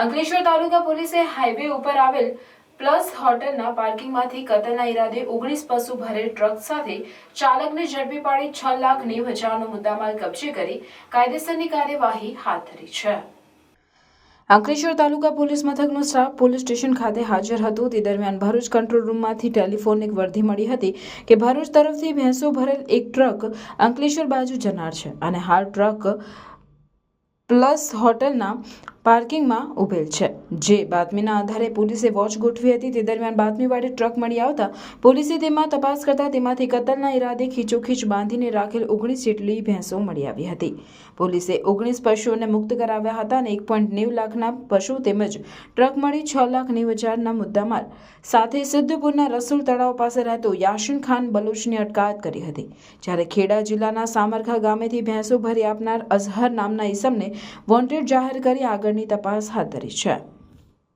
અંકલેશ્વર તાલુકા પોલીસે હાઈવે ઉપર આવેલ પ્લસ હોટલના પાર્કિંગમાંથી કતલના ઈરાદે 19 પશુ ભરેલ ટ્રક સાથે ચાલકને ઝડપી પાડી 6,90,000નો મુદ્દામાલ કબજે કરી કાયદેસરની કાર્યવાહી હાથ ધરી છે. અંકલેશ્વર તાલુકા પોલીસ મથકનો સ્ટાફ પોલીસ સ્ટેશન ખાતે હાજર હતો. તે દરમિયાન ભરૂચ કંટ્રોલ રૂમમાંથી ટેલિફોનિક વર્દી મળી હતી કે ભરૂચ તરફથી ભેંસો ભરેલ એક ટ્રક અંકલેશ્વર બાજુ જનાર છે અને હાલ ટ્રક પ્લસ હોટલના પાર્કિંગમાં ઉભેલ છે. જે બાતમીના આધારે પોલીસે વોચ ગોઠવી હતી. તે દરમિયાન બાતમીવાળી ટ્રક મળી આવતા પોલીસે તેમાં તપાસ કરતા તેમાંથી કતલના ઈરાદે ખીચોખીચ બાંધીને રાખેલ 19 જેટલી ભેંસો મળી આવી હતી. પોલીસે 19 પશુઓને મુક્ત કરાવ્યા હતા અને 1.90 લાખના પશુ તેમજ ટ્રક મળી 6,90,000ના મુદ્દામાલ સાથે સિદ્ધપુરના રસુલ તળાવ પાસે રહેતો યાસીન ખાન બલુચની અટકાયત કરી હતી. જ્યારે ખેડા જિલ્લાના સામરખા ગામેથી ભેંસો ભરી આપનાર અઝહર નામના ઈસમને વોન્ટેડ જાહેર કરી આગળની તપાસ હાથ ધરી છે.